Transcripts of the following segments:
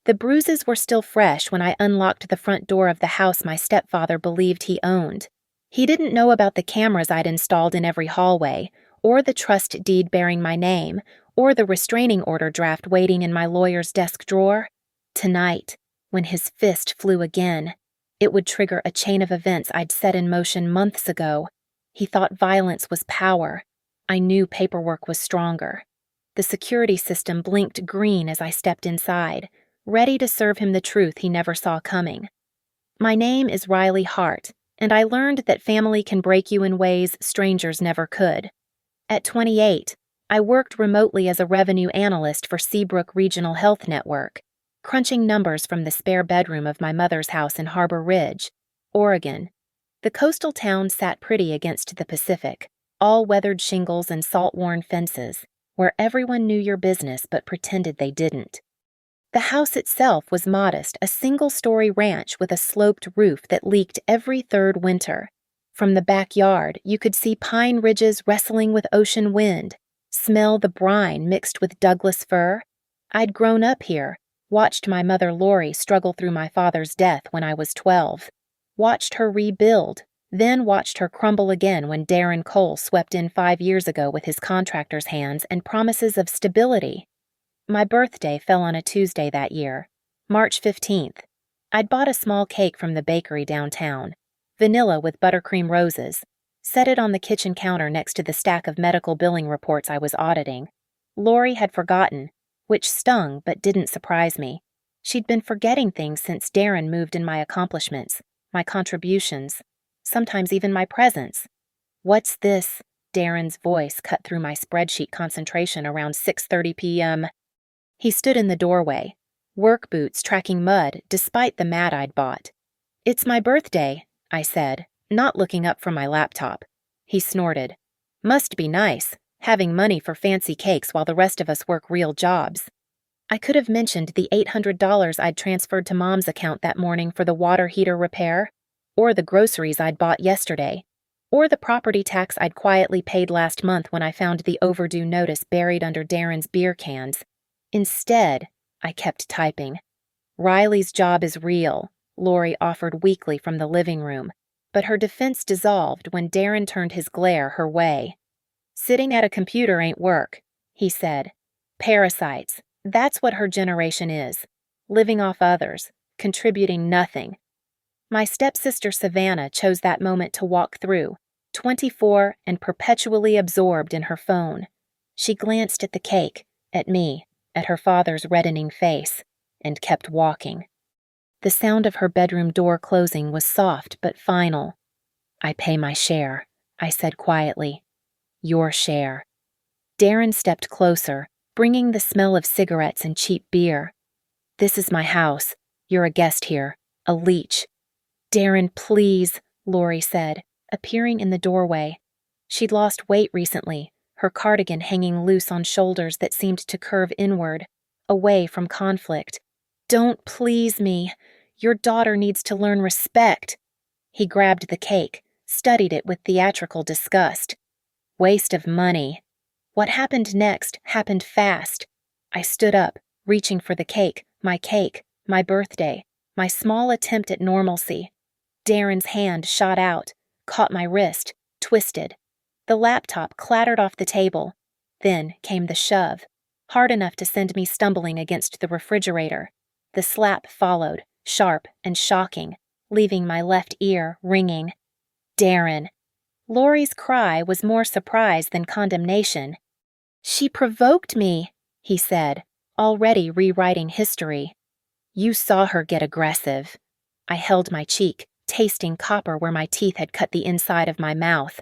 The bruises were still fresh when I unlocked the front door of the house my stepfather believed he owned. He didn't know about the cameras I'd installed in every hallway, or the trust deed bearing my name, or the restraining order draft waiting in my lawyer's desk drawer. Tonight, when his fist flew again, it would trigger a chain of events I'd set in motion months ago. He thought violence was power. I knew paperwork was stronger. The security system blinked green as I stepped inside, ready to serve him the truth he never saw coming. My name is Riley Hart, and I learned that family can break you in ways strangers never could. At 28, I worked remotely as a revenue analyst for Seabrook Regional Health Network, crunching numbers from the spare bedroom of my mother's house in Harbor Ridge, Oregon. The coastal town sat pretty against the Pacific, all weathered shingles and salt-worn fences, where everyone knew your business but pretended they didn't. The house itself was modest, a single-story ranch with a sloped roof that leaked every third winter. From the backyard, you could see pine ridges wrestling with ocean wind, smell the brine mixed with Douglas fir. I'd grown up here, watched my mother Lori struggle through my father's death when I was 12, watched her rebuild, then watched her crumble again when Darren Cole swept in 5 years ago with his contractor's hands and promises of stability. My birthday fell on a Tuesday that year, March 15th. I'd bought a small cake from the bakery downtown, vanilla with buttercream roses, set it on the kitchen counter next to the stack of medical billing reports I was auditing. Lori had forgotten, which stung but didn't surprise me. She'd been forgetting things since Darren moved in my accomplishments, my contributions, sometimes even my presence. "What's this?" Darren's voice cut through my spreadsheet concentration around 6:30 p.m. He stood in the doorway, work boots tracking mud despite the mat I'd bought. "It's my birthday," I said, not looking up from my laptop. He snorted. "Must be nice, having money for fancy cakes while the rest of us work real jobs." I could have mentioned the $800 I'd transferred to Mom's account that morning for the water heater repair, or the groceries I'd bought yesterday, or the property tax I'd quietly paid last month when I found the overdue notice buried under Darren's beer cans. Instead, I kept typing. "Riley's job is real," Lori offered weakly from the living room, but her defense dissolved when Darren turned his glare her way. "Sitting at a computer ain't work," he said. "Parasites, that's what her generation is. Living off others, contributing nothing." My stepsister Savannah chose that moment to walk through, 24 and perpetually absorbed in her phone. She glanced at the cake, at me, at her father's reddening face, and kept walking. The sound of her bedroom door closing was soft but final. "I pay my share," I said quietly. "Your share." Darren stepped closer, bringing the smell of cigarettes and cheap beer. "This is my house. You're a guest here, a leech." "Darren, please," Lori said, appearing in the doorway. She'd lost weight recently, her cardigan hanging loose on shoulders that seemed to curve inward, away from conflict. "Don't please me. Your daughter needs to learn respect." He grabbed the cake, studied it with theatrical disgust. "Waste of money." What happened next happened fast. I stood up, reaching for the cake, my birthday, my small attempt at normalcy. Darren's hand shot out, caught my wrist, twisted. The laptop clattered off the table. Then came the shove, hard enough to send me stumbling against the refrigerator. The slap followed, sharp and shocking, leaving my left ear ringing. "Darren." Lori's cry was more surprise than condemnation. "She provoked me," he said, already rewriting history. "You saw her get aggressive." I held my cheek, tasting copper where my teeth had cut the inside of my mouth.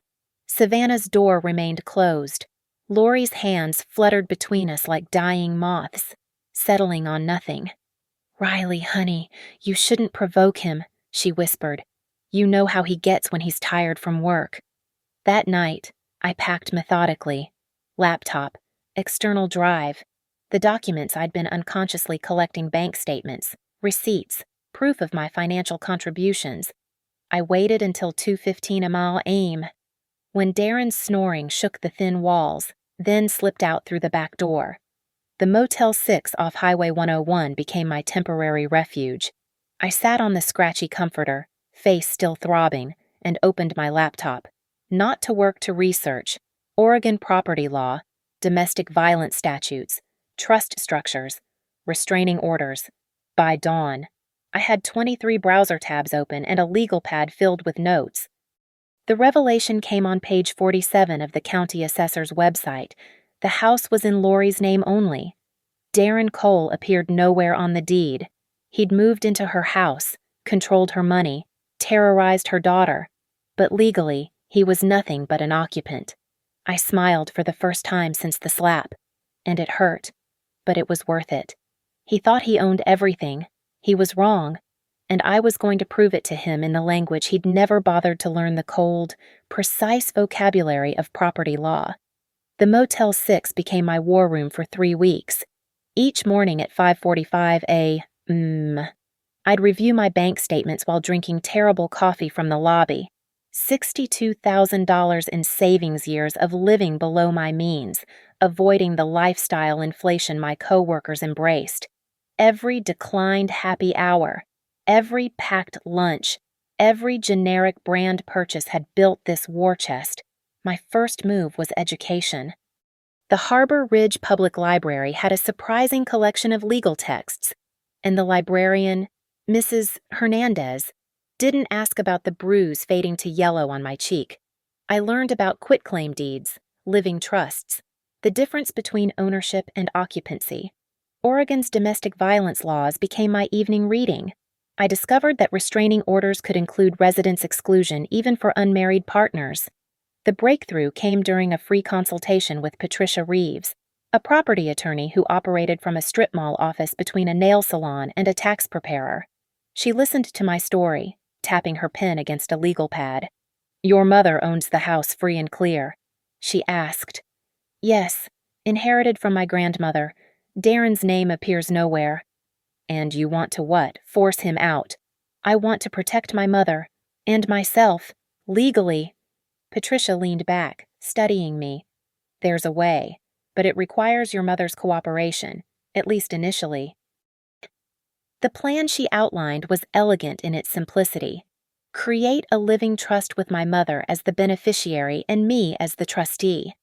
Savannah's door remained closed. Lori's hands fluttered between us like dying moths, settling on nothing. "Riley, honey, you shouldn't provoke him," she whispered. "You know how he gets when he's tired from work." That night, I packed methodically. Laptop, external drive, the documents I'd been unconsciously collecting, bank statements, receipts, proof of my financial contributions. I waited until 2:15 a mile aim, when Darren's snoring shook the thin walls, then slipped out through the back door. The Motel 6 off Highway 101 became my temporary refuge. I sat on the scratchy comforter, face still throbbing, and opened my laptop. Not to work, to research Oregon property law, domestic violence statutes, trust structures, restraining orders. By dawn, I had 23 browser tabs open and a legal pad filled with notes. The revelation came on page 47 of the county assessor's website. The house was in Lori's name only. Darren Cole appeared nowhere on the deed. He'd moved into her house, controlled her money, terrorized her daughter, but legally, he was nothing but an occupant. I smiled for the first time since the slap, and it hurt, but it was worth it. He thought he owned everything. He was wrong, and I was going to prove it to him in the language he'd never bothered to learn, the cold, precise vocabulary of property law. The Motel 6 became my war room for 3 weeks. Each morning at 5:45 I'd review my bank statements while drinking terrible coffee from the lobby. $62,000 in savings years of living below my means, avoiding the lifestyle inflation my coworkers embraced. Every declined happy hour, every packed lunch, every generic brand purchase had built this war chest. My first move was education. The Harbor Ridge Public Library had a surprising collection of legal texts, and the librarian, Mrs. Hernandez, didn't ask about the bruise fading to yellow on my cheek. I learned about quitclaim deeds, living trusts, the difference between ownership and occupancy. Oregon's domestic violence laws became my evening reading. I discovered that restraining orders could include residence exclusion even for unmarried partners. The breakthrough came during a free consultation with Patricia Reeves, a property attorney who operated from a strip mall office between a nail salon and a tax preparer. She listened to my story, tapping her pen against a legal pad. "Your mother owns the house free and clear?" she asked. "Yes, inherited from my grandmother. Darren's name appears nowhere." "And you want to what? Force him out?" "I want to protect my mother, and myself, legally." Patricia leaned back, studying me. "There's a way, but it requires your mother's cooperation, at least initially." The plan she outlined was elegant in its simplicity. Create a living trust with my mother as the beneficiary and me as the trustee.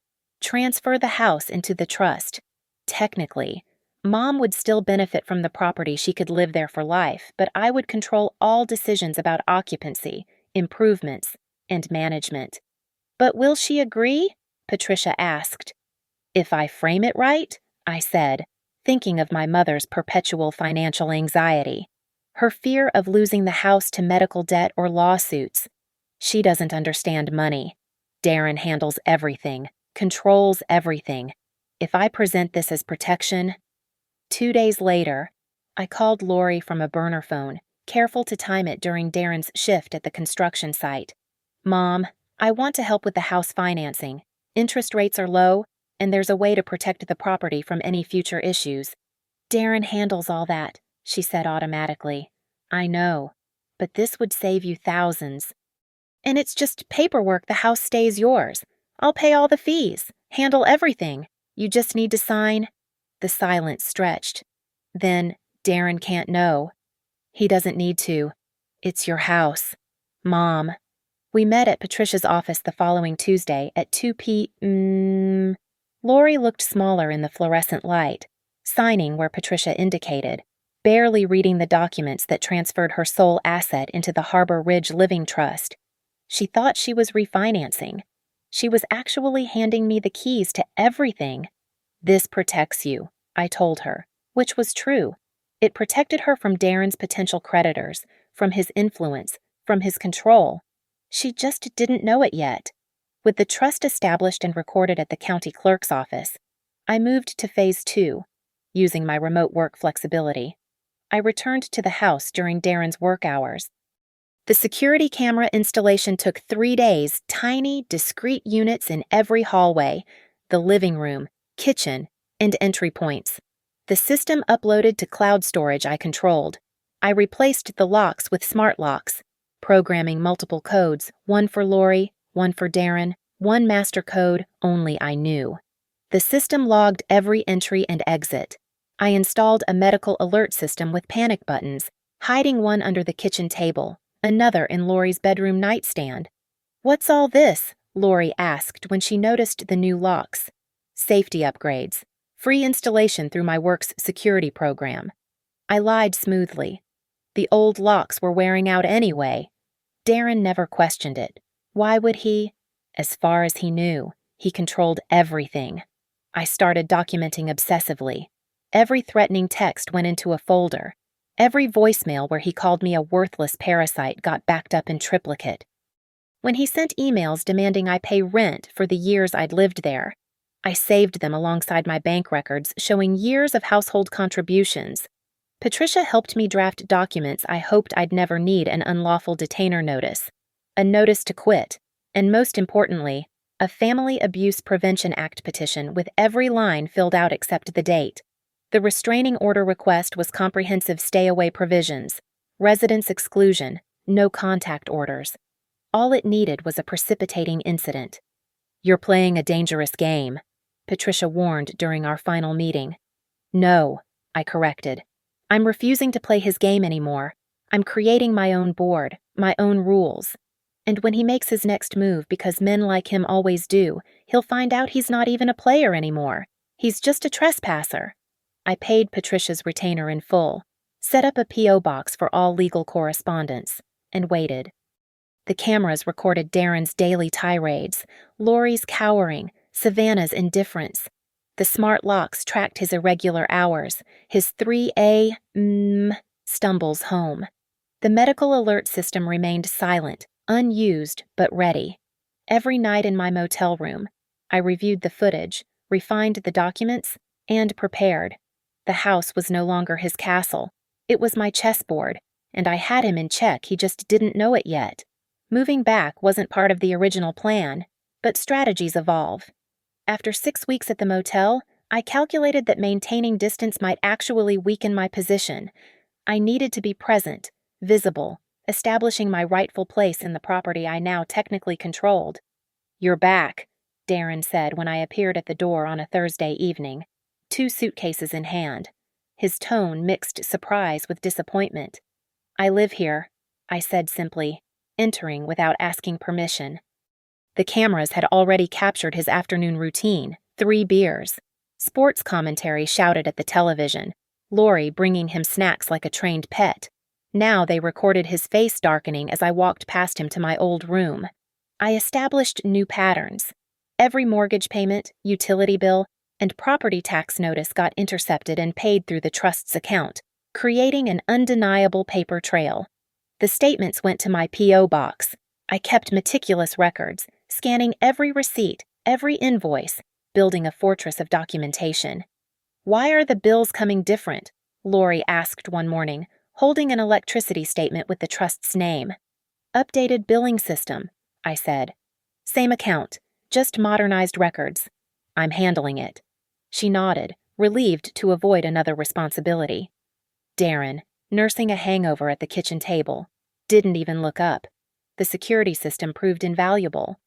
Transfer the house into the trust. Technically, Mom would still benefit from the property. She could live there for life, but I would control all decisions about occupancy, improvements, and management. "But will she agree?" Patricia asked. "If I frame it right," I said, thinking of my mother's perpetual financial anxiety, her fear of losing the house to medical debt or lawsuits. "She doesn't understand money. Darren handles everything, controls everything. If I present this as protection..." 2 days later, I called Lori from a burner phone, careful to time it during Darren's shift at the construction site. "Mom, I want to help with the house financing. Interest rates are low, and there's a way to protect the property from any future issues." "Darren handles all that," she said automatically. "I know, but this would save you thousands." "And it's just paperwork. The house stays yours. I'll pay all the fees, handle everything. You just need to sign." The silence stretched. "Then Darren can't know." "He doesn't need to. It's your house. Mom." We met at Patricia's office the following Tuesday at 2 p.m. Lori looked smaller in the fluorescent light, signing where Patricia indicated, barely reading the documents that transferred her sole asset into the Harbor Ridge Living Trust. She thought she was refinancing. She was actually handing me the keys to everything. "This protects you," I told her, which was true. It protected her from Darren's potential creditors, from his influence, from his control. She just didn't know it yet. With the trust established and recorded at the county clerk's office, I moved to Phase 2, using my remote work flexibility. I returned to the house during Darren's work hours. The security camera installation took 3 days, tiny, discrete units in every hallway, the living room, kitchen, and entry points. The system uploaded to cloud storage I controlled. I replaced the locks with smart locks, programming multiple codes, one for Lori, one for Darren, one master code only I knew. The system logged every entry and exit. I installed a medical alert system with panic buttons, hiding one under the kitchen table, another in Lori's bedroom nightstand. "What's all this?" Lori asked when she noticed the new locks. "Safety upgrades. Free installation through my work's security program." I lied smoothly. The old locks were wearing out anyway. Darren never questioned it. Why would he? As far as he knew, he controlled everything. I started documenting obsessively. Every threatening text went into a folder. Every voicemail where he called me a worthless parasite got backed up in triplicate. When he sent emails demanding I pay rent for the years I'd lived there, I saved them alongside my bank records showing years of household contributions. Patricia helped me draft documents I hoped I'd never need: an unlawful detainer notice, a notice to quit, and most importantly, a Family Abuse Prevention Act petition with every line filled out except the date. The restraining order request was comprehensive stay-away provisions, residence exclusion, no contact orders. All it needed was a precipitating incident. "You're playing a dangerous game," Patricia warned during our final meeting. "No," I corrected. "I'm refusing to play his game anymore. I'm creating my own board, my own rules. And when he makes his next move, because men like him always do, he'll find out he's not even a player anymore. He's just a trespasser." I paid Patricia's retainer in full, set up a P.O. box for all legal correspondence, and waited. The cameras recorded Darren's daily tirades, Lori's cowering, Savannah's indifference. The smart locks tracked his irregular hours, his 3 stumbles home. The medical alert system remained silent, unused but ready. Every night in my motel room, I reviewed the footage, refined the documents, and prepared. The house was no longer his castle. It was my chessboard, and I had him in check. He just didn't know it yet. Moving back wasn't part of the original plan, but strategies evolve. After 6 weeks at the motel, I calculated that maintaining distance might actually weaken my position. I needed to be present, visible, establishing my rightful place in the property I now technically controlled. "You're back," Darren said when I appeared at the door on a Thursday evening, 2 suitcases in hand. His tone mixed surprise with disappointment. "I live here," I said simply, entering without asking permission. The cameras had already captured his afternoon routine: 3 beers. Sports commentary shouted at the television, Lori bringing him snacks like a trained pet. Now they recorded his face darkening as I walked past him to my old room. I established new patterns. Every mortgage payment, utility bill, and property tax notice got intercepted and paid through the trust's account, creating an undeniable paper trail. The statements went to my P.O. box. I kept meticulous records, scanning every receipt, every invoice, building a fortress of documentation. "Why are the bills coming different?" Lori asked one morning, holding an electricity statement with the trust's name. "Updated billing system," I said. "Same account, just modernized records. I'm handling it." She nodded, relieved to avoid another responsibility. Darren, nursing a hangover at the kitchen table, didn't even look up. The security system proved invaluable.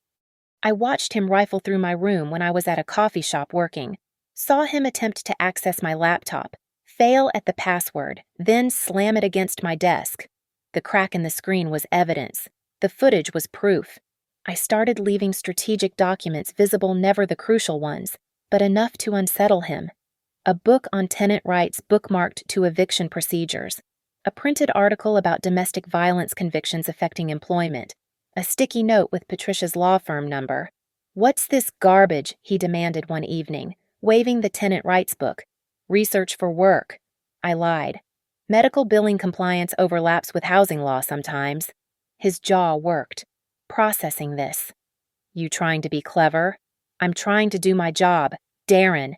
I watched him rifle through my room when I was at a coffee shop working, saw him attempt to access my laptop, fail at the password, then slam it against my desk. The crack in the screen was evidence. The footage was proof. I started leaving strategic documents visible, never the crucial ones, but enough to unsettle him. A book on tenant rights bookmarked to eviction procedures, a printed article about domestic violence convictions affecting employment, a sticky note with Patricia's law firm number. "What's this garbage?" he demanded one evening, waving the tenant rights book. "Research for work." I lied. "Medical billing compliance overlaps with housing law sometimes." His jaw worked. "Processing this." "You trying to be clever?" "I'm trying to do my job. Darren."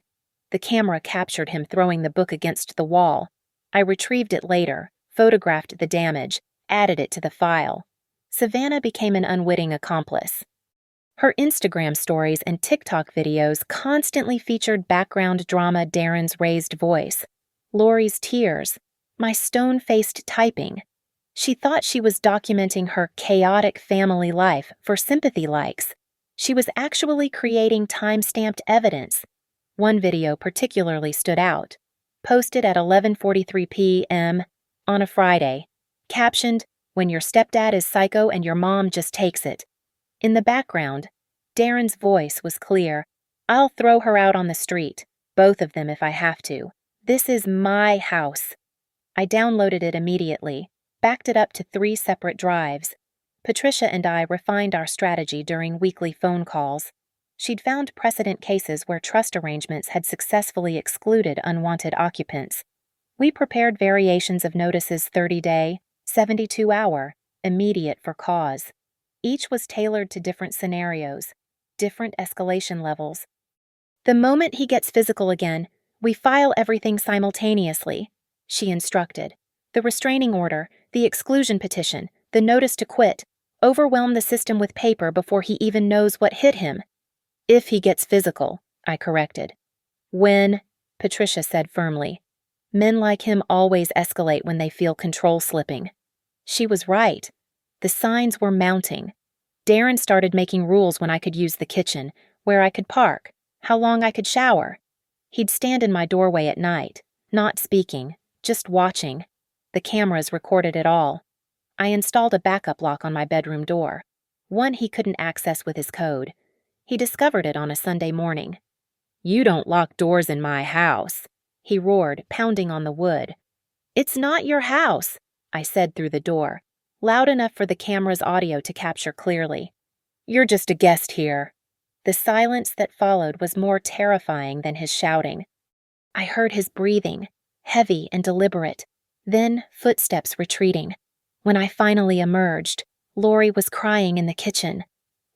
The camera captured him throwing the book against the wall. I retrieved it later, photographed the damage, added it to the file. Savannah became an unwitting accomplice. Her Instagram stories and TikTok videos constantly featured background drama: Darren's raised voice, Lori's tears, my stone-faced typing. She thought she was documenting her chaotic family life for sympathy likes. She was actually creating time-stamped evidence. One video particularly stood out. Posted at 11:43 p.m. on a Friday. Captioned, "When your stepdad is psycho and your mom just takes it." In the background, Darren's voice was clear. "I'll throw her out on the street. Both of them if I have to. This is my house." I downloaded it immediately, backed it up to 3 separate drives. Patricia and I refined our strategy during weekly phone calls. She'd found precedent cases where trust arrangements had successfully excluded unwanted occupants. We prepared variations of notices 30-day, 72-hour, immediate for cause. Each was tailored to different scenarios, different escalation levels. "The moment he gets physical again, we file everything simultaneously," she instructed. "The restraining order, the exclusion petition, the notice to quit. Overwhelm the system with paper before he even knows what hit him." "If he gets physical," I corrected. "When," Patricia said firmly. "Men like him always escalate when they feel control slipping." She was right. The signs were mounting. Darren started making rules when I could use the kitchen, where I could park, how long I could shower. He'd stand in my doorway at night, not speaking, just watching. The cameras recorded it all. I installed a backup lock on my bedroom door, one he couldn't access with his code. He discovered it on a Sunday morning. "You don't lock doors in my house," he roared, pounding on the wood. "It's not your house," I said through the door, loud enough for the camera's audio to capture clearly. "You're just a guest here." The silence that followed was more terrifying than his shouting. I heard his breathing, heavy and deliberate, then footsteps retreating. When I finally emerged, Lori was crying in the kitchen.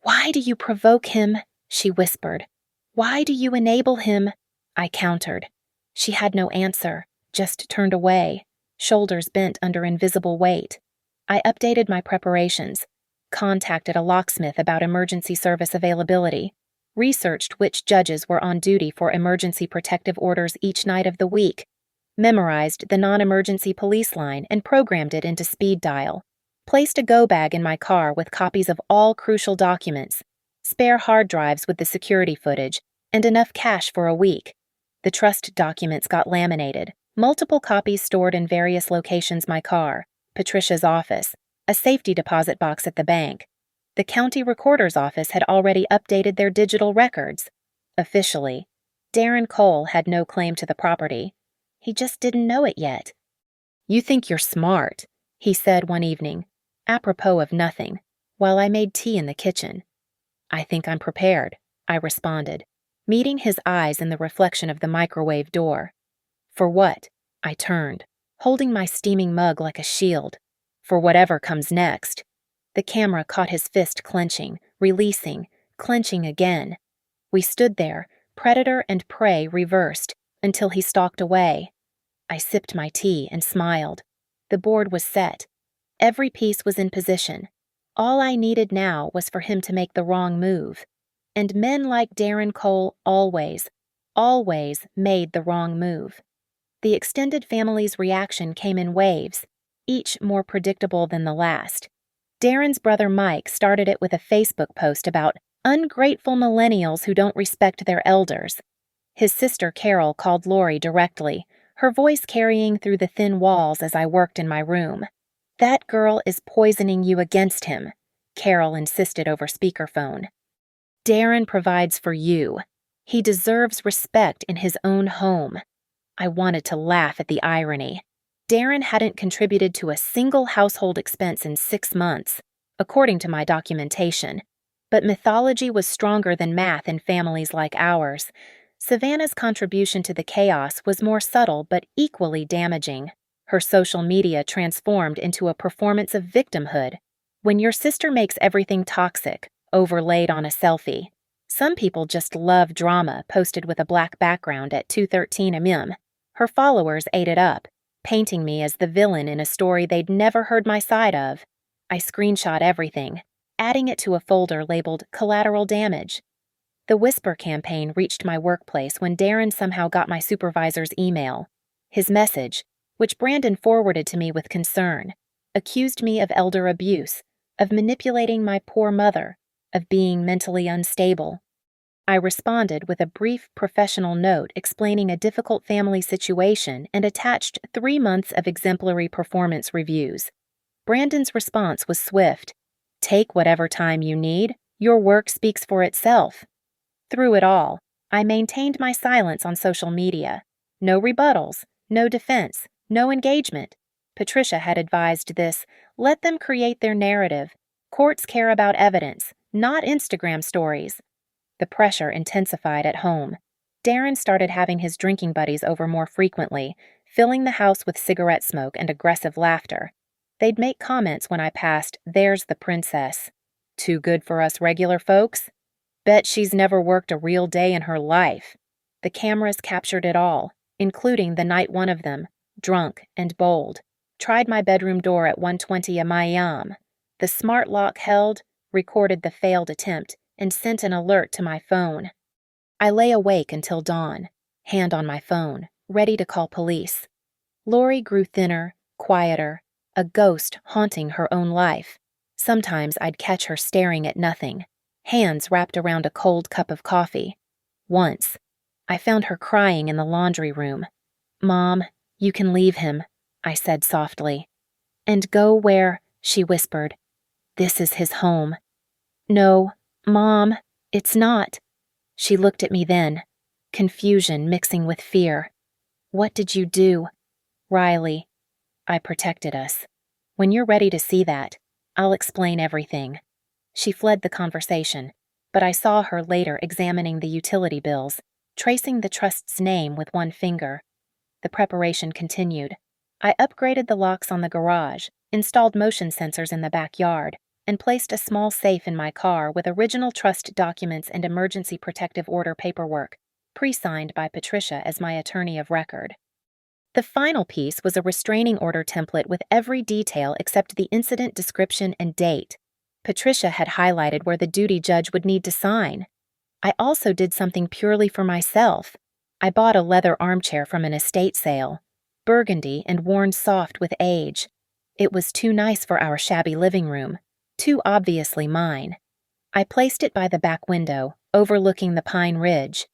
"Why do you provoke him?" she whispered. "Why do you enable him?" I countered. She had no answer, just turned away, shoulders bent under invisible weight. I updated my preparations, contacted a locksmith about emergency service availability, researched which judges were on duty for emergency protective orders each night of the week, memorized the non-emergency police line and programmed it into speed dial, placed a go bag in my car with copies of all crucial documents, spare hard drives with the security footage, and enough cash for a week. The trust documents got laminated, multiple copies stored in various locations: my car, Patricia's office, a safety deposit box at the bank. The county recorder's office had already updated their digital records. Officially, Darren Cole had no claim to the property. He just didn't know it yet. "You think you're smart," he said one evening, apropos of nothing, while I made tea in the kitchen. "I think I'm prepared," I responded, meeting his eyes in the reflection of the microwave door. "For what?" I turned, holding my steaming mug like a shield. "For whatever comes next." The camera caught his fist clenching, releasing, clenching again. We stood there, predator and prey reversed, until he stalked away. I sipped my tea and smiled. The board was set. Every piece was in position. All I needed now was for him to make the wrong move. And men like Darren Cole always made the wrong move. The extended family's reaction came in waves, each more predictable than the last. Darren's brother Mike started it with a Facebook post about ungrateful millennials who don't respect their elders. His sister Carol called Lori directly, her voice carrying through the thin walls as I worked in my room. "That girl is poisoning you against him," Carol insisted over speakerphone. "Darren provides for you. He deserves respect in his own home." I wanted to laugh at the irony. Darren hadn't contributed to a single household expense in 6 months, according to my documentation. But mythology was stronger than math in families like ours. Savannah's contribution to the chaos was more subtle but equally damaging. Her social media transformed into a performance of victimhood. When your sister makes everything toxic, overlaid on a selfie. Some people just love drama posted with a black background at 2:13 a.m. Her followers ate it up, painting me as the villain in a story they'd never heard my side of. I screenshot everything, adding it to a folder labeled Collateral Damage. The Whisper campaign reached my workplace when Darren somehow got my supervisor's email. His message, which Brandon forwarded to me with concern, accused me of elder abuse, of manipulating my poor mother, of being mentally unstable. I responded with a brief professional note explaining a difficult family situation and attached 3 months of exemplary performance reviews. Brandon's response was swift. "Take whatever time you need. Your work speaks for itself." Through it all, I maintained my silence on social media. No rebuttals, no defense, no engagement. Patricia had advised this: let them create their narrative. Courts care about evidence, not Instagram stories. The pressure intensified at home. Darren started having his drinking buddies over more frequently, filling the house with cigarette smoke and aggressive laughter. They'd make comments when I passed, "There's the princess." "Too good for us regular folks?" "Bet she's never worked a real day in her life." The cameras captured it all, including the night one of them, drunk and bold, tried my bedroom door at 1:20 a.m. The smart lock held, recorded the failed attempt, and sent an alert to my phone. I lay awake until dawn, hand on my phone, ready to call police. Lori grew thinner, quieter, a ghost haunting her own life. Sometimes I'd catch her staring at nothing, hands wrapped around a cold cup of coffee. Once, I found her crying in the laundry room. "Mom, you can leave him," I said softly. "And go where?" she whispered. "This is his home." "No, Mom, it's not." She looked at me then, confusion mixing with fear. "What did you do?" "Riley, I protected us. When you're ready to see that, I'll explain everything." She fled the conversation, but I saw her later examining the utility bills, tracing the trust's name with one finger. The preparation continued. I upgraded the locks on the garage, installed motion sensors in the backyard, and placed a small safe in my car with original trust documents and emergency protective order paperwork, pre-signed by Patricia as my attorney of record. The final piece was a restraining order template with every detail except the incident description and date. Patricia had highlighted where the duty judge would need to sign. I also did something purely for myself. I bought a leather armchair from an estate sale, burgundy and worn soft with age. It was too nice for our shabby living room, too obviously mine. I placed it by the back window, overlooking the Pine Ridge.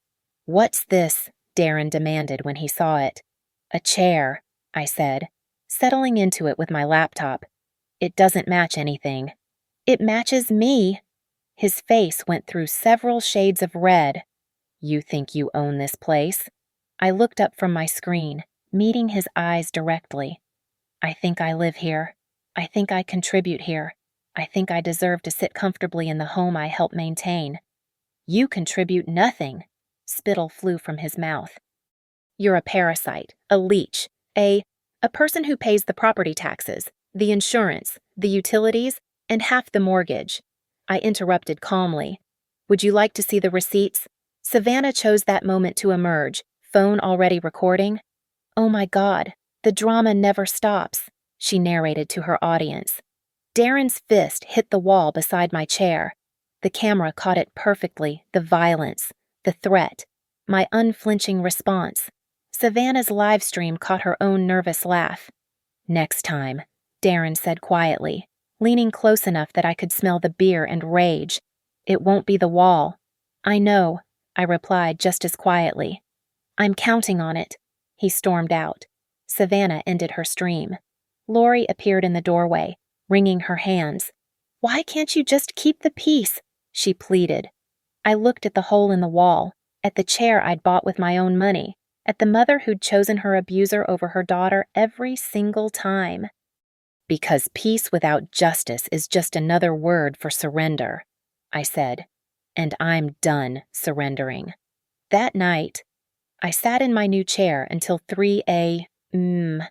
"What's this?" Darren demanded when he saw it. "A chair," I said, settling into it with my laptop. "It doesn't match anything." "It matches me." His face went through several shades of red. "You think you own this place?" I looked up from my screen, meeting his eyes directly. "I think I live here. I think I contribute here. I think I deserve to sit comfortably in the home I help maintain." "You contribute nothing." Spittle flew from his mouth. "You're a parasite, a leech, a person who pays the property taxes, the insurance, the utilities, and half the mortgage." I interrupted calmly. "Would you like to see the receipts?" Savannah chose that moment to emerge, phone already recording. "Oh my God, the drama never stops," she narrated to her audience. Darren's fist hit the wall beside my chair. The camera caught it perfectly, the violence, the threat, my unflinching response. Savannah's live stream caught her own nervous laugh. "Next time," Darren said quietly, leaning close enough that I could smell the beer and rage. "It won't be the wall." "I know," I replied just as quietly. "I'm counting on it." He stormed out. Savannah ended her stream. Lori appeared in the doorway, wringing her hands. "Why can't you just keep the peace?" she pleaded. I looked at the hole in the wall, at the chair I'd bought with my own money, at the mother who'd chosen her abuser over her daughter every single time. "Because peace without justice is just another word for surrender," I said, "and I'm done surrendering." That night, I sat in my new chair until 3 a.m.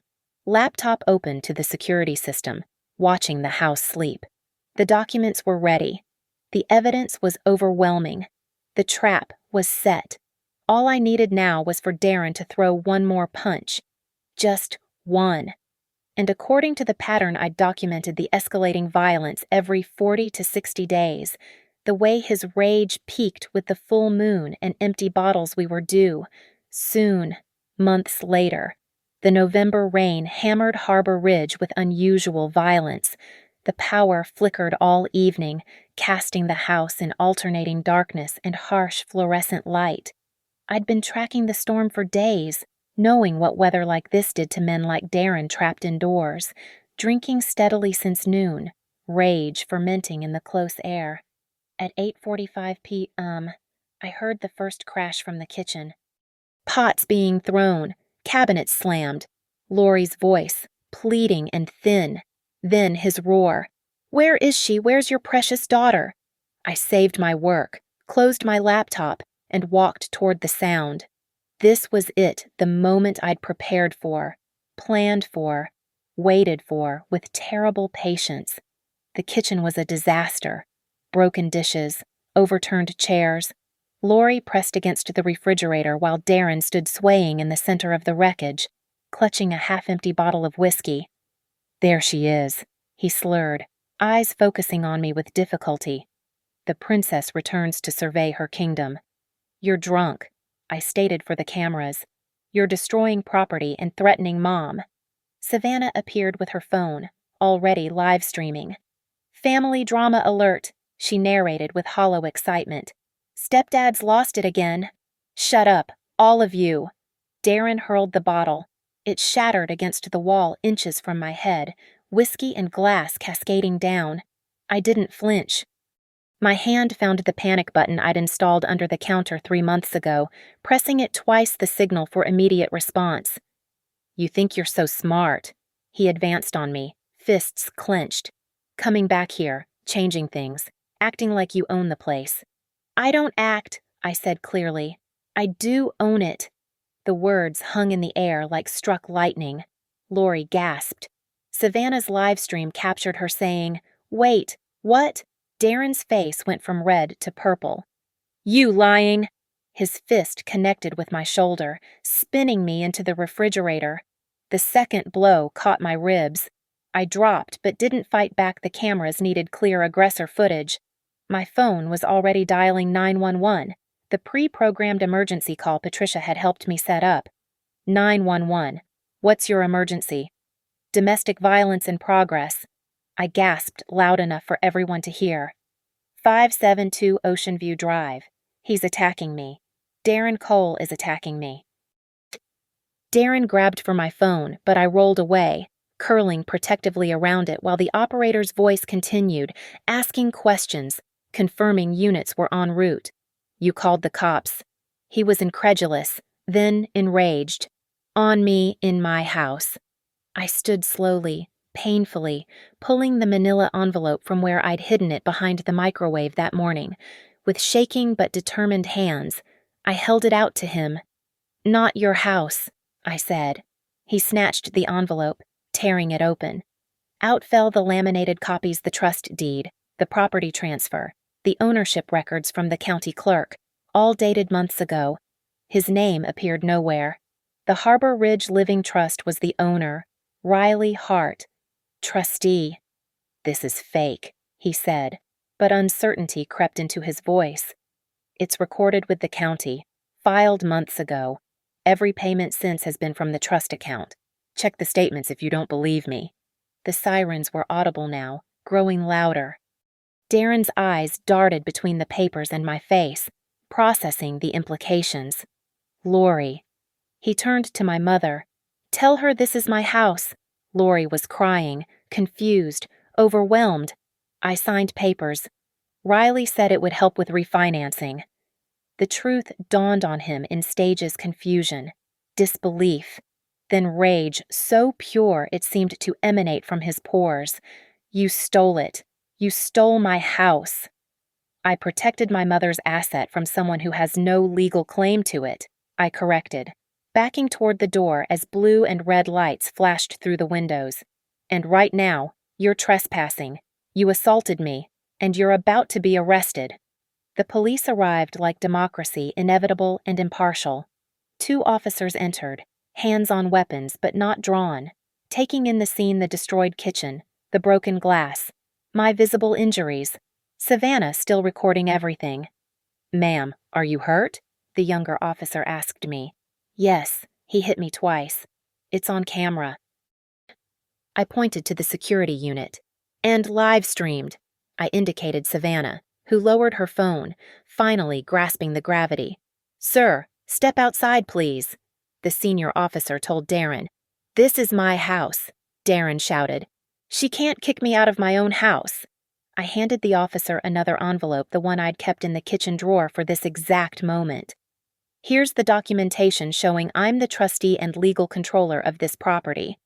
Laptop open to the security system, watching the house sleep. The documents were ready. The evidence was overwhelming. The trap was set. All I needed now was for Darren to throw one more punch. Just one. And according to the pattern I'd documented the escalating violence every 40 to 60 days, the way his rage peaked with the full moon and empty bottles we were due, soon, months later, the November rain hammered Harbor Ridge with unusual violence. The power flickered all evening, casting the house in alternating darkness and harsh fluorescent light. I'd been tracking the storm for days, knowing what weather like this did to men like Darren trapped indoors, drinking steadily since noon, rage fermenting in the close air. At 8:45 p.m., I heard the first crash from the kitchen. Pots being thrown, cabinets slammed, Lori's voice, pleading and thin. Then his roar. "Where is she? Where's your precious daughter?" I saved my work, closed my laptop, and walked toward the sound. This was it, the moment I'd prepared for, planned for, waited for with terrible patience. The kitchen was a disaster. Broken dishes, overturned chairs. Lori pressed against the refrigerator while Darren stood swaying in the center of the wreckage, clutching a half-empty bottle of whiskey. "There she is," he slurred, eyes focusing on me with difficulty. "The princess returns to survey her kingdom." "You're drunk," I stated for the cameras. "You're destroying property and threatening Mom." Savannah appeared with her phone, already live streaming. "Family drama alert," she narrated with hollow excitement. "Stepdad's lost it again." "Shut up, all of you." Darren hurled the bottle. It shattered against the wall inches from my head, whiskey and glass cascading down. I didn't flinch. My hand found the panic button I'd installed under the counter 3 months ago, pressing it twice the signal for immediate response. "You think you're so smart." He advanced on me, fists clenched. "Coming back here, changing things, acting like you own the place." "I don't act," I said clearly. "I do own it." The words hung in the air like struck lightning. Lori gasped. Savannah's live stream captured her saying, "Wait, what?" Darren's face went from red to purple. "You lying!" His fist connected with my shoulder, spinning me into the refrigerator. The second blow caught my ribs. I dropped but didn't fight back. The cameras needed clear aggressor footage. My phone was already dialing 911, the pre-programmed emergency call Patricia had helped me set up. 911. "What's your emergency?" "Domestic violence in progress." I gasped loud enough for everyone to hear. 572 Ocean View Drive. He's attacking me. Darren Cole is attacking me. Darren grabbed for my phone, but I rolled away, curling protectively around it while the operator's voice continued, asking questions, confirming units were en route. "You called the cops." He was incredulous, then enraged. "On me, in my house." I stood slowly, painfully, pulling the manila envelope from where I'd hidden it behind the microwave that morning. With shaking but determined hands, I held it out to him. "Not your house," I said. He snatched the envelope, tearing it open. Out fell the laminated copies, the trust deed, the property transfer, the ownership records from the county clerk, all dated months ago. His name appeared nowhere. The Harbor Ridge Living Trust was the owner, Riley Hart. Trustee. "This is fake," he said, but uncertainty crept into his voice. "It's recorded with the county, filed months ago. Every payment since has been from the trust account. Check the statements if you don't believe me." The sirens were audible now, growing louder. Darren's eyes darted between the papers and my face, processing the implications. "Lori." He turned to my mother. "Tell her this is my house." Lori was crying, confused, overwhelmed. I signed papers. Riley said it would help with refinancing. The truth dawned on him in stages: confusion, disbelief, then rage so pure it seemed to emanate from his pores. "You stole it. You stole my house." "I protected my mother's asset from someone who has no legal claim to it," I corrected, backing toward the door as blue and red lights flashed through the windows. "And right now, you're trespassing. You assaulted me, and you're about to be arrested." The police arrived like democracy, inevitable and impartial. 2 officers entered, hands on weapons but not drawn, taking in the scene: the destroyed kitchen, the broken glass, my visible injuries, Savannah still recording everything. "Ma'am, are you hurt?" the younger officer asked me. "Yes, he hit me twice. It's on camera." I pointed to the security unit. And live streamed. I indicated Savannah, who lowered her phone, finally grasping the gravity. Sir, step outside, please. The senior officer told Darren. This is my house, Darren shouted. She can't kick me out of my own house. I handed the officer another envelope, the one I'd kept in the kitchen drawer for this exact moment. Here's the documentation showing I'm the trustee and legal controller of this property.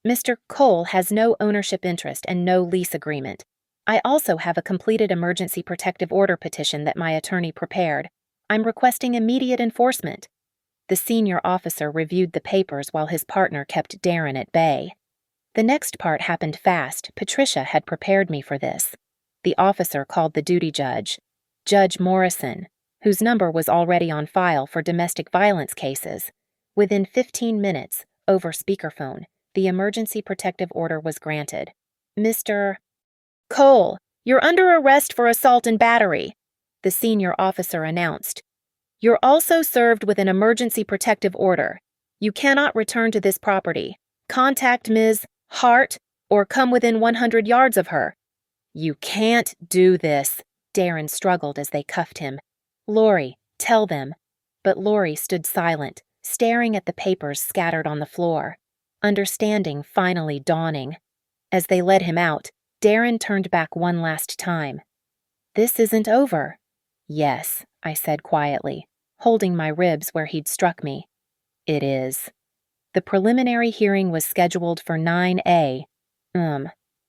Mr. Cole has no ownership interest and no lease agreement. I also have a completed emergency protective order petition that my attorney prepared. I'm requesting immediate enforcement. The senior officer reviewed the papers while his partner kept Darren at bay. The next part happened fast. Patricia had prepared me for this. The officer called the duty judge, Judge Morrison, whose number was already on file for domestic violence cases. Within 15 minutes, over speakerphone, the emergency protective order was granted. Mr. Cole, you're under arrest for assault and battery, the senior officer announced. You're also served with an emergency protective order. You cannot return to this property. Contact Ms. Hart or come within 100 yards of her. You can't do this, Darren struggled as they cuffed him. Lori, tell them. But Lori stood silent, staring at the papers scattered on the floor, understanding finally dawning. As they led him out, Darren turned back one last time. This isn't over. Yes, I said quietly, holding my ribs where he'd struck me. It is. The preliminary hearing was scheduled for 9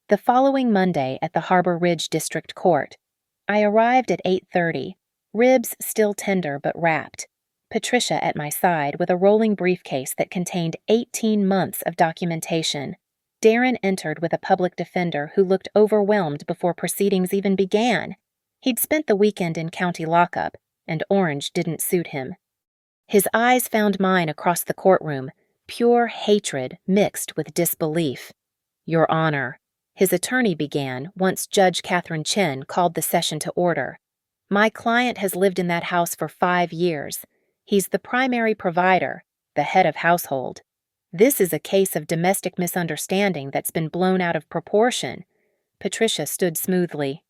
the following Monday at the Harbor Ridge District Court. I arrived at 8:30, ribs still tender but wrapped, Patricia at my side with a rolling briefcase that contained 18 months of documentation. Darren entered with a public defender who looked overwhelmed before proceedings even began. He'd spent the weekend in county lockup, and orange didn't suit him. His eyes found mine across the courtroom, pure hatred mixed with disbelief. Your Honor, his attorney began once Judge Catherine Chen called the session to order. My client has lived in that house for 5 years. He's the primary provider, the head of household. This is a case of domestic misunderstanding that's been blown out of proportion. Patricia stood smoothly.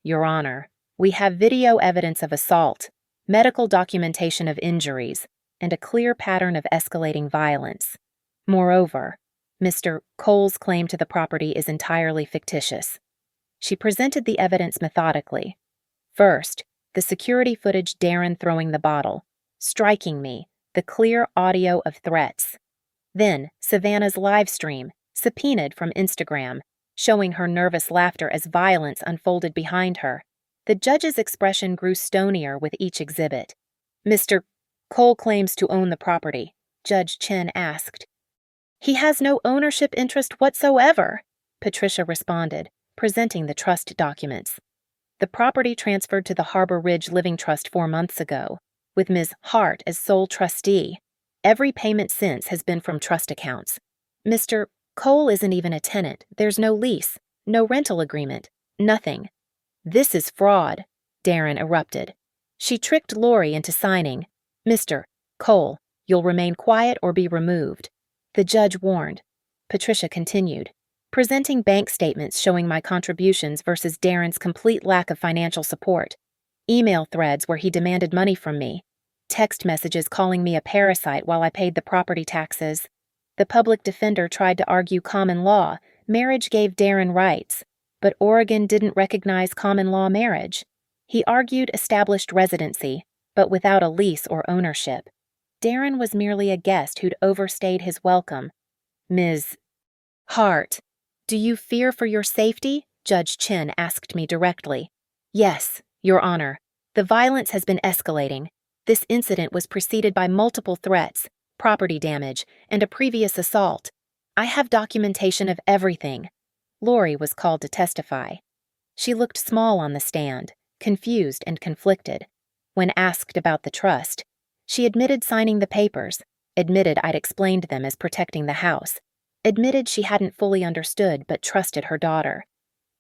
Your Honor, we have video evidence of assault, medical documentation of injuries, and a clear pattern of escalating violence. Moreover, Mr. Cole's claim to the property is entirely fictitious. She presented the evidence methodically. First, the security footage Darren throwing the bottle, striking me, the clear audio of threats. Then, Savannah's live stream, subpoenaed from Instagram, showing her nervous laughter as violence unfolded behind her. The judge's expression grew stonier with each exhibit. Mr. Cole claims to own the property, Judge Chen asked. He has no ownership interest whatsoever, Patricia responded, presenting the trust documents. The property transferred to the Harbor Ridge Living Trust 4 months ago, with Ms. Hart as sole trustee. Every payment since has been from trust accounts. Mr. Cole isn't even a tenant. There's no lease, no rental agreement, nothing. This is fraud, Darren erupted. She tricked Lori into signing. Mr. Cole, you'll remain quiet or be removed. The judge warned. Patricia continued, presenting bank statements showing my contributions versus Darren's complete lack of financial support. Email threads where he demanded money from me. Text messages calling me a parasite while I paid the property taxes. The public defender tried to argue common law. Marriage gave Darren rights, but Oregon didn't recognize common law marriage. He argued established residency, but without a lease or ownership. Darren was merely a guest who'd overstayed his welcome. Ms. Hart, do you fear for your safety? Judge Chen asked me directly. Yes, Your Honor. The violence has been escalating. This incident was preceded by multiple threats, property damage, and a previous assault. I have documentation of everything. Lori was called to testify. She looked small on the stand, confused and conflicted. When asked about the trust, she admitted signing the papers, admitted I'd explained them as protecting the house, admitted she hadn't fully understood but trusted her daughter.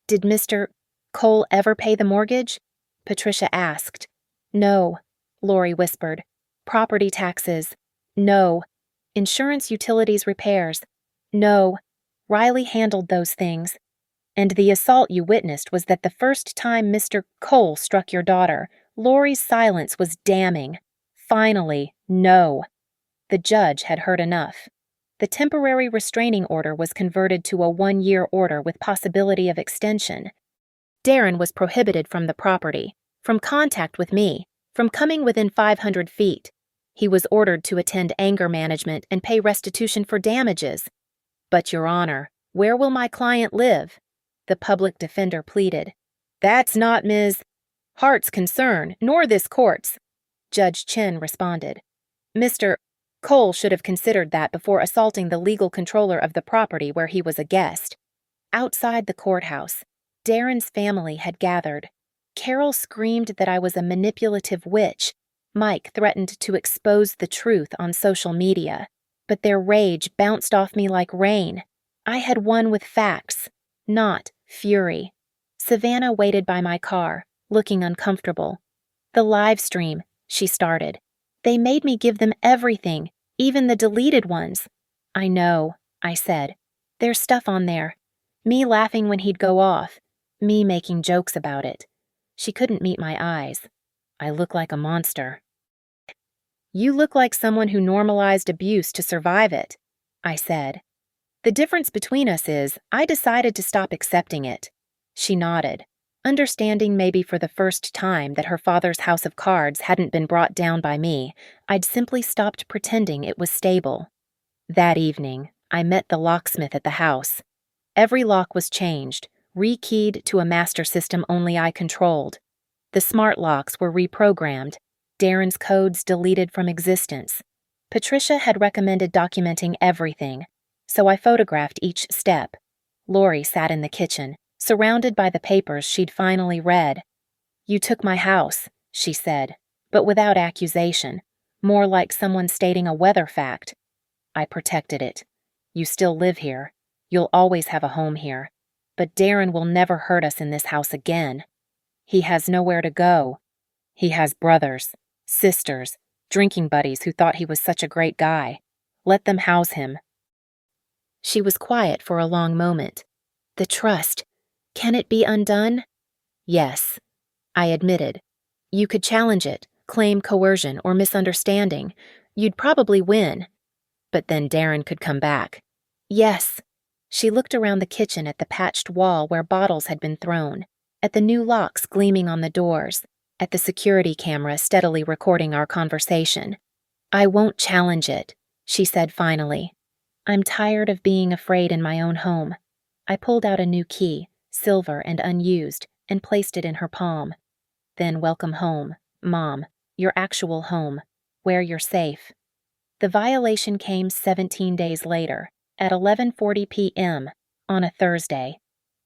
Did Mr. Cole ever pay the mortgage? Patricia asked. No, Lori whispered. Property taxes? No. Insurance, utilities, repairs? No. Riley handled those things. And the assault you witnessed was that the first time Mr. Cole struck your daughter. Lori's silence was damning. Finally, no. The judge had heard enough. The temporary restraining order was converted to a 1-year order with possibility of extension. Darren was prohibited from the property, from contact with me, from coming within 500 feet. He was ordered to attend anger management and pay restitution for damages. But, Your Honor, where will my client live? The public defender pleaded. That's not Ms. Hart's concern, nor this court's. Judge Chin responded. Mr. Cole should have considered that before assaulting the legal controller of the property where he was a guest. Outside the courthouse, Darren's family had gathered. Carol screamed that I was a manipulative witch. Mike threatened to expose the truth on social media. But their rage bounced off me like rain. I had won with facts, not fury. Savannah waited by my car, looking uncomfortable. The live stream, she started. They made me give them everything, even the deleted ones. I know, I said. There's stuff on there. Me laughing when he'd go off. Me making jokes about it. She couldn't meet my eyes. I look like a monster. You look like someone who normalized abuse to survive it, I said. The difference between us is I decided to stop accepting it. She nodded, understanding maybe for the first time that her father's house of cards hadn't been brought down by me. I'd simply stopped pretending it was stable. That evening, I met the locksmith at the house. Every lock was changed, rekeyed to a master system only I controlled. The smart locks were reprogrammed, Darren's codes deleted from existence. Patricia had recommended documenting everything, so I photographed each step. Lori sat in the kitchen, surrounded by the papers she'd finally read. You took my house, she said, but without accusation, more like someone stating a weather fact. I protected it. You still live here. You'll always have a home here. But Darren will never hurt us in this house again. He has nowhere to go. He has brothers, sisters, drinking buddies who thought he was such a great guy. Let them house him. She was quiet for a long moment. The trust. Can it be undone? Yes, I admitted. You could challenge it, claim coercion or misunderstanding. You'd probably win. But then Darren could come back. Yes. She looked around the kitchen at the patched wall where bottles had been thrown, at the new locks gleaming on the doors, at the security camera steadily recording our conversation. I won't challenge it, she said finally. I'm tired of being afraid in my own home. I pulled out a new key, silver and unused, and placed it in her palm. Then welcome home, Mom, your actual home, where you're safe. The violation came 17 days later, at 11:40 p.m., on a Thursday.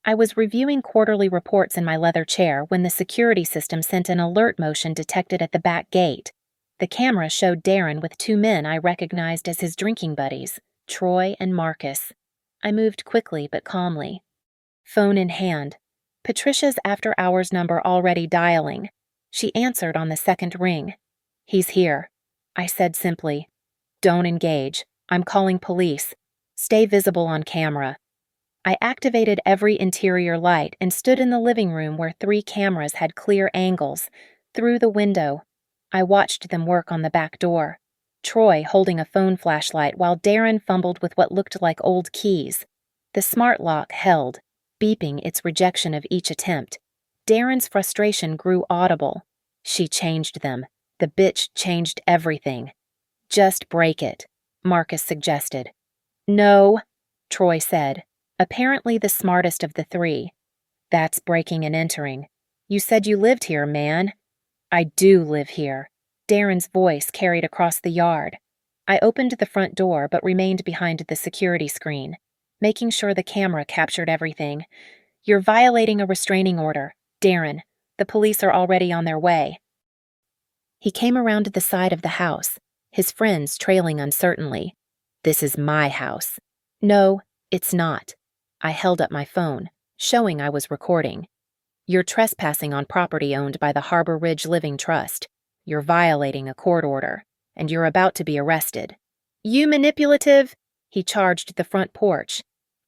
I was reviewing quarterly reports in my leather chair when the security system sent an alert motion detected at the back gate. The camera showed Darren with 2 men I recognized as his drinking buddies, Troy and Marcus. I moved quickly but calmly. Phone in hand. Patricia's after-hours number already dialing. She answered on the second ring. He's here. I said simply. Don't engage. I'm calling police. Stay visible on camera. I activated every interior light and stood in the living room where 3 cameras had clear angles. Through the window, I watched them work on the back door. Troy holding a phone flashlight while Darren fumbled with what looked like old keys. The smart lock held, beeping its rejection of each attempt. Darren's frustration grew audible. She changed them. The bitch changed everything. Just break it, Marcus suggested. No, Troy said, apparently the smartest of the 3. That's breaking and entering. You said you lived here, man. I do live here. Darren's voice carried across the yard. I opened the front door but remained behind the security screen, making sure the camera captured everything. You're violating a restraining order, Darren. The police are already on their way. He came around to the side of the house, his friends trailing uncertainly. This is my house. No, it's not. I held up my phone, showing I was recording. You're trespassing on property owned by the Harbor Ridge Living Trust. You're violating a court order, and you're about to be arrested. You manipulative! He charged the front porch.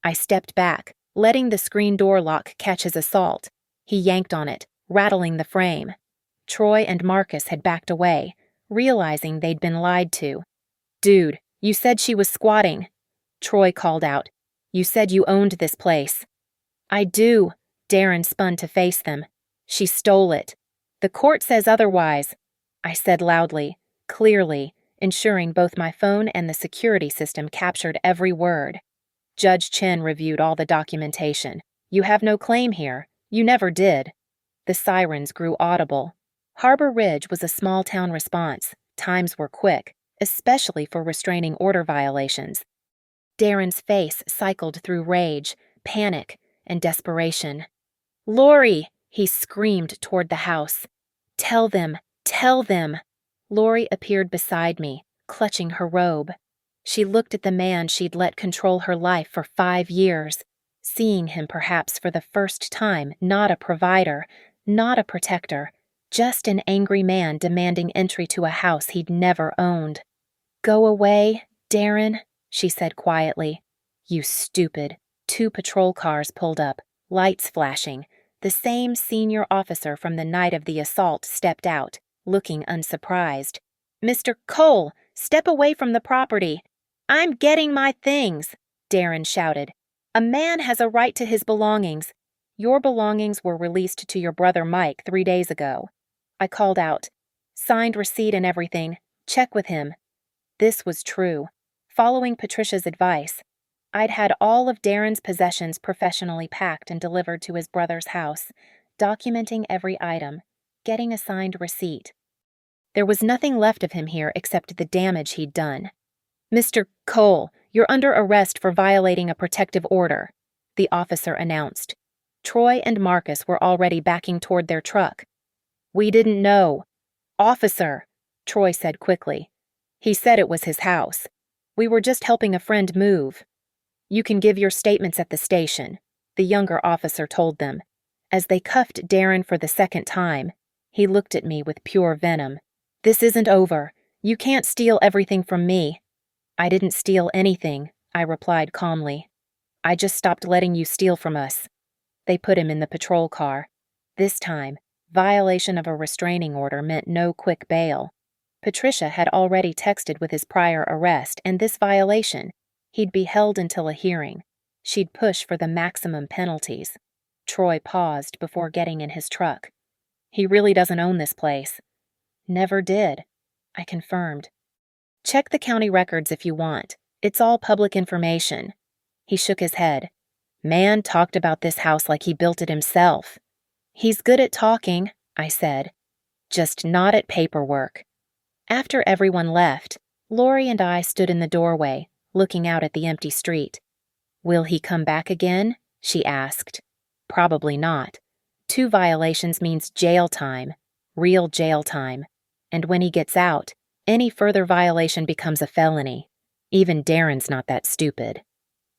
I stepped back, letting the screen door lock catch his assault. He yanked on it, rattling the frame. Troy and Marcus had backed away, realizing they'd been lied to. "Dude, you said she was squatting." Troy called out. "You said you owned this place." "I do." Darren spun to face them. "She stole it." "The court says otherwise," I said loudly, clearly, ensuring both my phone and the security system captured every word. Judge Chen reviewed all the documentation. "You have no claim here. You never did." The sirens grew audible. Harbor Ridge was a small-town response. Times were quick, especially for restraining order violations. Darren's face cycled through rage, panic, and desperation. "Lori!" he screamed toward the house. "Tell them! Tell them!" Lori appeared beside me, clutching her robe. She looked at the man she'd let control her life for 5 years, seeing him perhaps for the first time not a provider, not a protector, just an angry man demanding entry to a house he'd never owned. "Go away, Darren," she said quietly. "You stupid." 2 patrol cars pulled up, lights flashing. The same senior officer from the night of the assault stepped out, looking unsurprised. "Mr. Cole, step away from the property." "I'm getting my things," Darren shouted. "A man has a right to his belongings." "Your belongings were released to your brother Mike 3 days ago." I called out. "Signed receipt and everything. Check with him." This was true. Following Patricia's advice, I'd had all of Darren's possessions professionally packed and delivered to his brother's house, documenting every item, getting a signed receipt. There was nothing left of him here except the damage he'd done. "Mr. Cole, you're under arrest for violating a protective order," the officer announced. Troy and Marcus were already backing toward their truck. "We didn't know." "Officer," Troy said quickly. "He said it was his house. We were just helping a friend move." "You can give your statements at the station," the younger officer told them. As they cuffed Darren for the second time, he looked at me with pure venom. "This isn't over. You can't steal everything from me." "I didn't steal anything," I replied calmly. "I just stopped letting you steal from us." They put him in the patrol car. This time, violation of a restraining order meant no quick bail. Patricia had already texted with his prior arrest, and this violation, he'd be held until a hearing. She'd push for the maximum penalties. Troy paused before getting in his truck. "He really doesn't own this place." "Never did," I confirmed. "Check the county records if you want. It's all public information." He shook his head. "Man talked about this house like he built it himself." "He's good at talking," I said. "Just not at paperwork." After everyone left, Lori and I stood in the doorway, looking out at the empty street. "Will he come back again?" she asked. "Probably not. 2 violations means jail time, real jail time. And when he gets out, any further violation becomes a felony. Even Darren's not that stupid."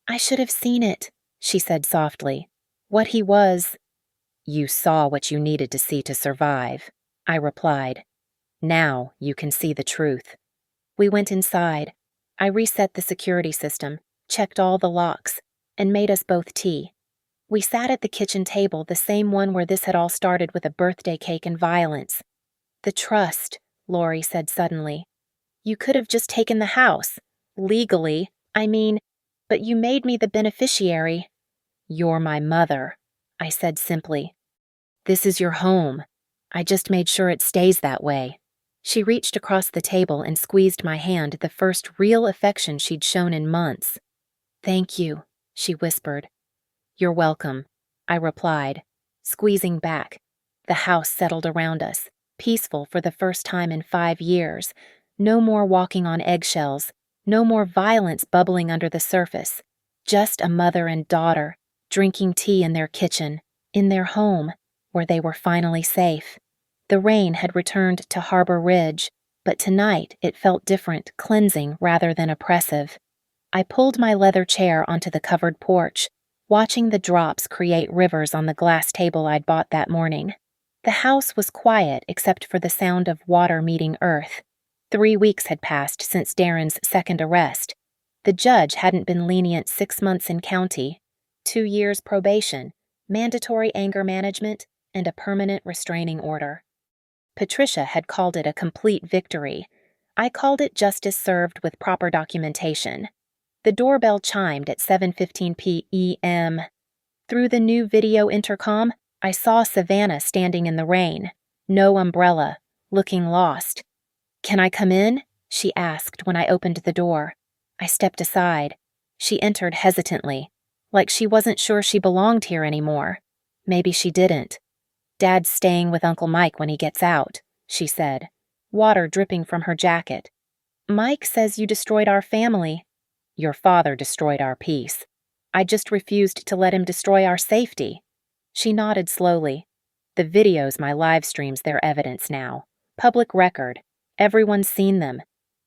"I should have seen it," she said softly. "What he was." "You saw what you needed to see to survive," I replied. "Now you can see the truth." We went inside. I reset the security system, checked all the locks, and made us both tea. We sat at the kitchen table, the same one where this had all started with a birthday cake and violence. "The trust," Lori said suddenly. "You could have just taken the house. Legally, I mean, but you made me the beneficiary." "You're my mother," I said simply. "This is your home. I just made sure it stays that way." She reached across the table and squeezed my hand, the first real affection she'd shown in months. "Thank you," she whispered. "You're welcome," I replied, squeezing back. The house settled around us, peaceful for the first time in 5 years. No more walking on eggshells, no more violence bubbling under the surface. Just a mother and daughter, drinking tea in their kitchen, in their home, where they were finally safe. The rain had returned to Harbor Ridge, but tonight it felt different, cleansing rather than oppressive. I pulled my leather chair onto the covered porch, watching the drops create rivers on the glass table I'd bought that morning. The house was quiet except for the sound of water meeting earth. 3 weeks had passed since Darren's second arrest. The judge hadn't been lenient 6 months in county. 2 years probation, mandatory anger management, and a permanent restraining order. Patricia had called it a complete victory. I called it justice served with proper documentation. The doorbell chimed at 7:15 p.m. Through the new video intercom, I saw Savannah standing in the rain, no umbrella, looking lost. "Can I come in?" she asked when I opened the door. I stepped aside. She entered hesitantly, like she wasn't sure she belonged here anymore. Maybe she didn't. "Dad's staying with Uncle Mike when he gets out," she said, water dripping from her jacket. "Mike says you destroyed our family." "Your father destroyed our peace. I just refused to let him destroy our safety." She nodded slowly. "The videos my live streams, they're evidence now. Public record. Everyone's seen them.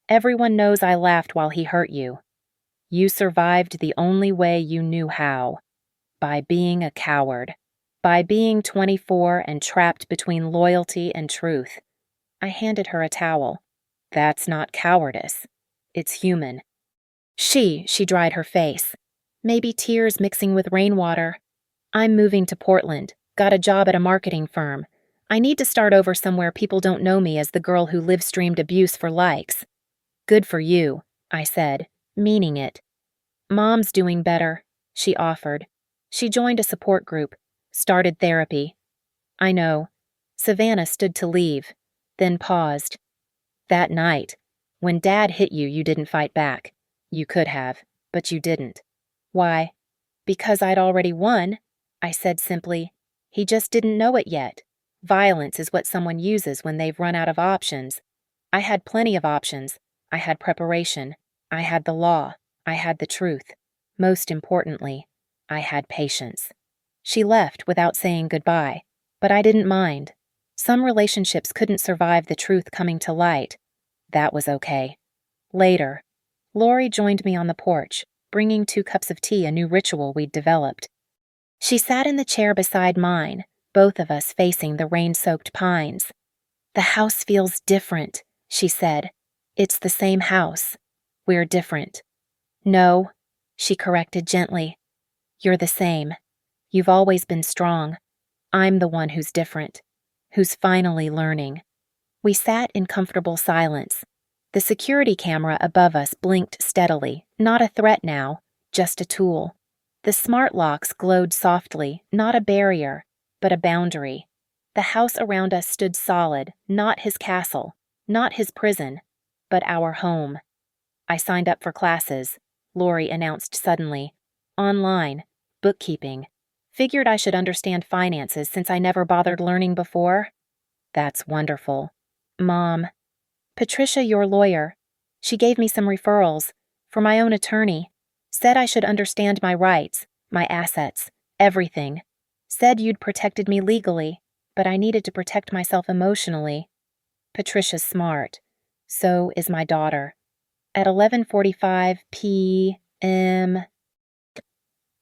Everyone knows I laughed while he hurt you. You survived the only way you knew how. By being a coward. By being 24 and trapped between loyalty and truth." I handed her a towel. "That's not cowardice. It's human." She dried her face. Maybe tears mixing with rainwater. "I'm moving to Portland. Got a job at a marketing firm. I need to start over somewhere people don't know me as the girl who live-streamed abuse for likes." "Good for you," I said, meaning it. "Mom's doing better," she offered. She joined a support group, started therapy. "I know." Savannah stood to leave, then paused. "That night, when Dad hit you, you didn't fight back. You could have, but you didn't." "Why?" "Because I'd already won," I said simply. "He just didn't know it yet. Violence is what someone uses when they've run out of options. I had plenty of options. I had preparation. I had the law. I had the truth. Most importantly, I had patience." She left without saying goodbye, but I didn't mind. Some relationships couldn't survive the truth coming to light. That was okay. Later, Lori joined me on the porch, bringing 2 cups of tea, a new ritual we'd developed. She sat in the chair beside mine, both of us facing the rain-soaked pines. "The house feels different," she said. "It's the same house. We're different." "No," she corrected gently. "You're the same. You've always been strong. I'm the one who's different, who's finally learning." We sat in comfortable silence. The security camera above us blinked steadily, not a threat now, just a tool. The smart locks glowed softly, not a barrier, but a boundary. The house around us stood solid, not his castle, not his prison, but our home. "I signed up for classes," Lori announced suddenly. "Online, bookkeeping. Figured I should understand finances since I never bothered learning before." "That's wonderful." "Mom." "Patricia, your lawyer. She gave me some referrals. For my own attorney. Said I should understand my rights, my assets, everything. Said you'd protected me legally, but I needed to protect myself emotionally." Patricia's smart. So is my daughter. At 11:45 p.m.,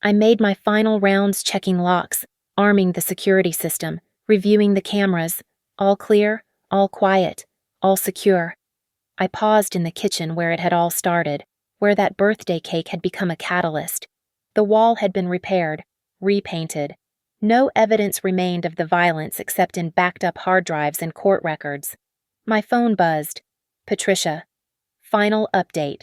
I made my final rounds checking locks, arming the security system, reviewing the cameras. All clear, all quiet, all secure. I paused in the kitchen where it had all started, where that birthday cake had become a catalyst. The wall had been repaired, repainted. No evidence remained of the violence except in backed-up hard drives and court records. My phone buzzed. "Patricia. Final update.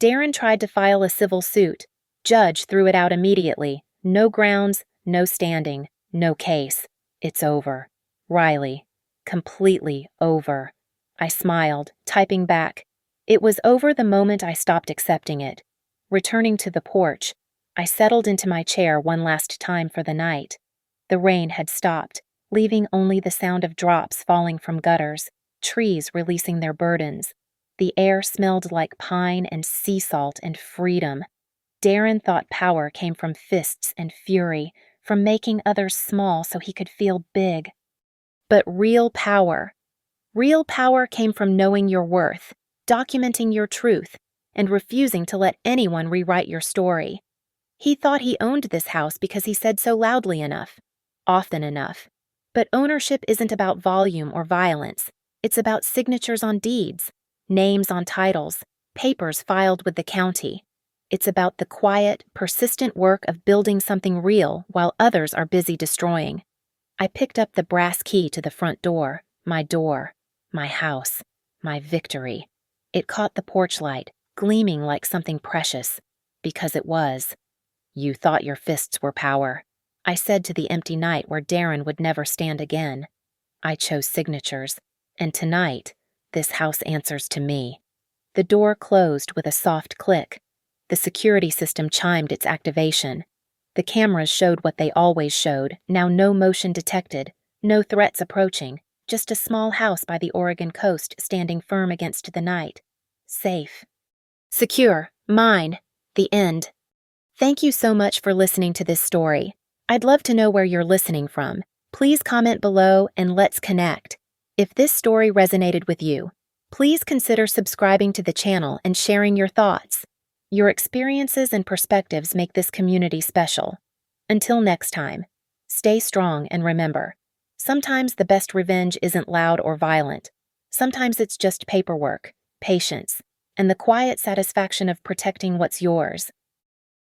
Darren tried to file a civil suit. Judge threw it out immediately. No grounds, no standing, no case. It's over. Riley. Completely over." I smiled, typing back. It was over the moment I stopped accepting it. Returning to the porch, I settled into my chair one last time for the night. The rain had stopped, leaving only the sound of drops falling from gutters, trees releasing their burdens. The air smelled like pine and sea salt and freedom. Darren thought power came from fists and fury, from making others small so he could feel big. But real power came from knowing your worth, documenting your truth, and refusing to let anyone rewrite your story. He thought he owned this house because he said so loudly enough, often enough. But ownership isn't about volume or violence. It's about signatures on deeds, names on titles, papers filed with the county. It's about the quiet, persistent work of building something real while others are busy destroying. I picked up the brass key to the front door, my house, my victory. It caught the porch light, gleaming like something precious, because it was. You thought your fists were power, I said to the empty night where Darren would never stand again. I chose signatures, and tonight, this house answers to me. The door closed with a soft click. The security system chimed its activation. The cameras showed what they always showed, now no motion detected, no threats approaching, just a small house by the Oregon coast standing firm against the night. Safe. Secure. Mine. The end. Thank you so much for listening to this story. I'd love to know where you're listening from. Please comment below and let's connect. If this story resonated with you, please consider subscribing to the channel and sharing your thoughts. Your experiences and perspectives make this community special. Until next time, stay strong and remember, sometimes the best revenge isn't loud or violent. Sometimes it's just paperwork, patience, and the quiet satisfaction of protecting what's yours.